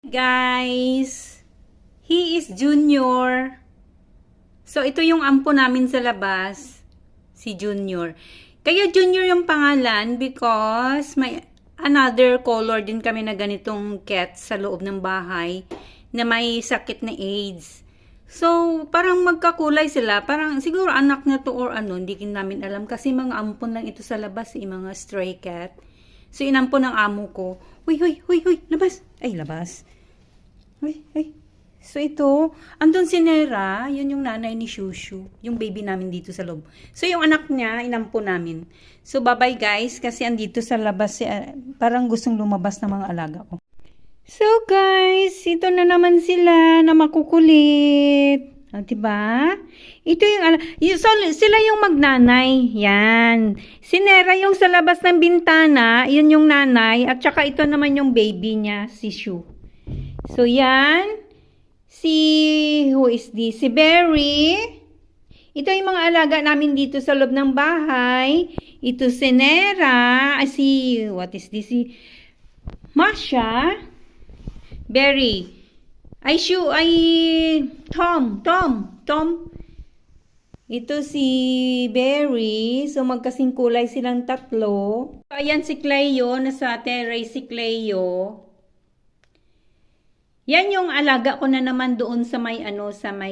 Guys, he is Junior. So, ito yung ampo namin sa labas, si Junior. Kaya Junior yung pangalan because may another color din kami na ganitong cat sa loob ng bahay na may sakit na AIDS. So, parang magkakulay sila. Parang siguro anak na to or ano, hindi namin alam. Kasi mga ampon lang ito sa labas, mga stray cat. So, inampon ng amo ko. Huy, labas. Ay, labas. Ay. So, ito, andun si Nera, yun yung nanay ni Shushu, yung baby namin dito sa loob. So, yung anak niya, inampon namin. So, bye-bye guys, kasi andito sa labas, parang gustong lumabas ng mga alaga ko. So, guys, ito na naman sila na makukulit. Diba? Ito yung, so, sila yung magnanay. Yan. Si Nera yung sa labas ng bintana, yun yung nanay, at saka ito naman yung baby niya, si Shu. So, yan. Who is this? Si Berry. Ito yung mga alaga namin dito sa loob ng bahay. Ito si Nera. What is this? Si Masha. Berry. Tom. Ito si Berry. So, magkasing kulay silang tatlo. So, ayan si Cleo. Nasa terrace si Cleo. Yan yung alaga ko na naman doon sa may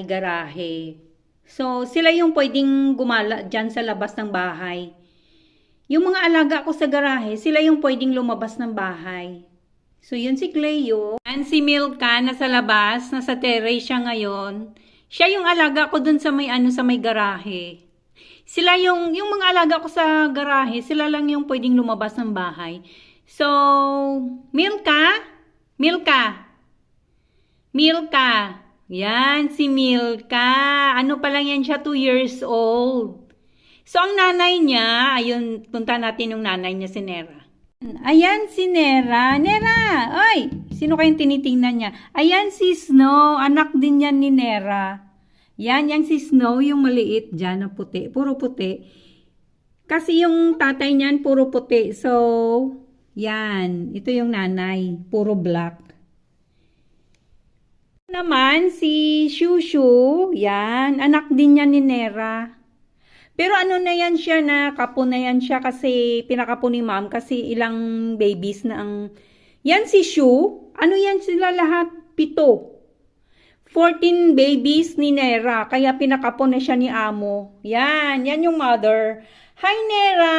garahe. So, sila yung pwedeng gumala dyan sa labas ng bahay. Yung mga alaga ko sa garahe, sila yung pwedeng lumabas ng bahay. So, yun si Cleo. And si Milka, nasa labas, nasa terrace siya ngayon. Siya yung alaga ko doon sa may garahe. Sila yung mga alaga ko sa garahe, sila lang yung pwedeng lumabas ng bahay. So, Milka. Yan, si Milka. Ano pa lang yan siya, 2 years old. So, ang nanay niya, ayun, punta natin yung nanay niya, si Nera. Ayan, si Nera. Nera! Ay! Sino kayong tinitingnan niya? Ayan, si Snow. Anak din yan ni Nera. Yan si Snow, yung maliit dyan na puti. Puro puti. Kasi yung tatay niyan, puro puti. So, yan. Ito yung nanay. Puro black. Naman si Shushu, yan, anak din niya ni Nera. Pero ano na yan siya, nakapo na yan siya kasi pinakapo ni ma'am kasi ilang babies na ang... Yan si Shu, ano yan sila lahat? 7. 14 babies ni Nera, kaya pinakapo na siya ni amo. Yan yung mother. Hi Nera,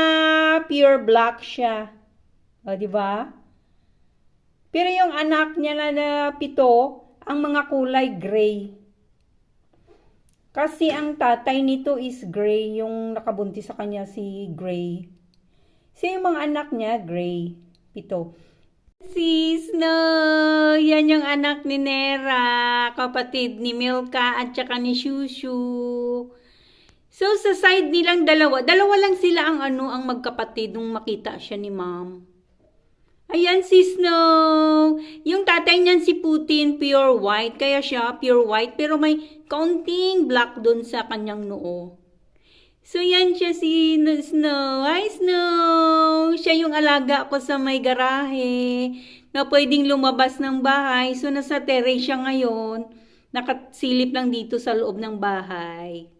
pure black siya. O, diba? Pero yung anak niya na 7, ang mga kulay gray. Kasi ang tatay nito is gray. Yung nakabuntis sa kanya si gray. So yung mga anak niya, gray. 7. Si Snow. Yan yung anak ni Nera. Kapatid ni Milka at saka ni Shushu. So sa side nilang dalawa lang sila ang magkapatid nung makita siya ni ma'am. Ayan si Snow. Yung tatay niyan si Putin, pure white. Kaya siya pure white. Pero may kaunting black doon sa kanyang noo. So yan siya si Snow. Hi Snow. Siya yung alaga ko sa may garahe. Na pwedeng lumabas ng bahay. So nasa terrace siya ngayon. Nakasilip lang dito sa loob ng bahay.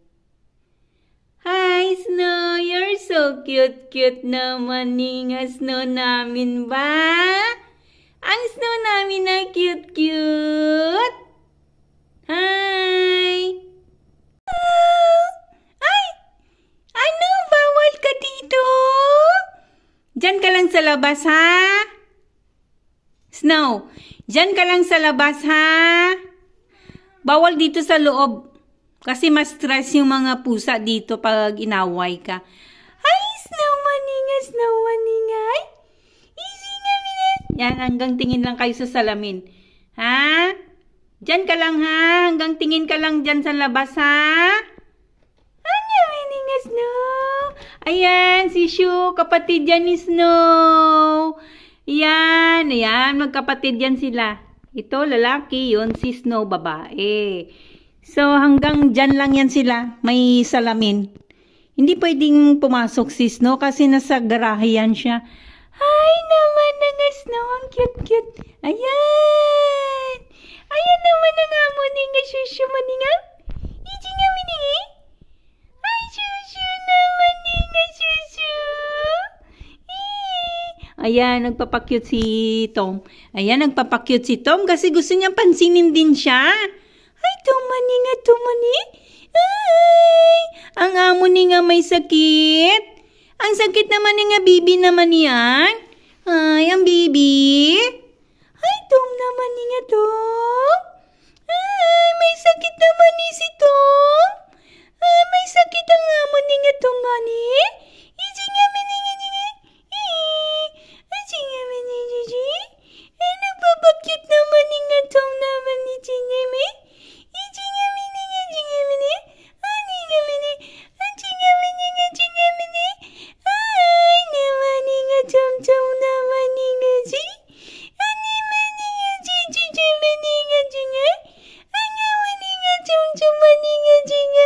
Hi, Snow! You're so cute naman nga Snow namin ba? Ang Snow namin na cute. Hi! Ay! Ano? Bawal ka dito? Diyan ka lang sa labas, ha? Snow, diyan ka lang sa labas, ha? Bawal dito sa loob. Kasi mas stress yung mga pusa dito pag inaway ka. Ay, Snow maningay. Easy nga minute. Yan, hanggang tingin lang kayo sa salamin. Ha? Diyan ka lang ha. Hanggang tingin ka lang dyan sa labas ha. Ano maninga Snow? Ayan, si Shu, kapatid yan ni Snow. Yan, magkapatid yan sila. Ito, lalaki, yun, si Snow, babae. So, hanggang dyan lang yan sila. May salamin. Hindi pwedeng pumasok si Snow kasi nasa garahe yan siya. Ay naman, Snow, ang cute. Ayan! Ayan, nagpapakyut si Tom. Ayan, nagpapakyut si Tom kasi gusto niyang pansinin din siya. Ay, Tomani nga, Tomani. Ay, ang amo ni nga may sakit. Ang sakit naman ni nga bibi naman yan. Ay, ang bibi. Ay, Tom naman ni nga, Tom. Ay, may sakit naman ni si Tom. Ay, may sakit ang amo ni nga, Tomani. Iji nga, mininga, ay, nagpapakyut naman ni nga Tom naman ni Chingami. Chingami ni nga, Chingami. Ani nga mini, Chingami ni nga, Chingami. Ay, naman ni nga Tom Tom naman ni nga si. Ani man ni nga Chingami ni nga Chingami. Ani man ni nga Tom Tom ni nga Chingami.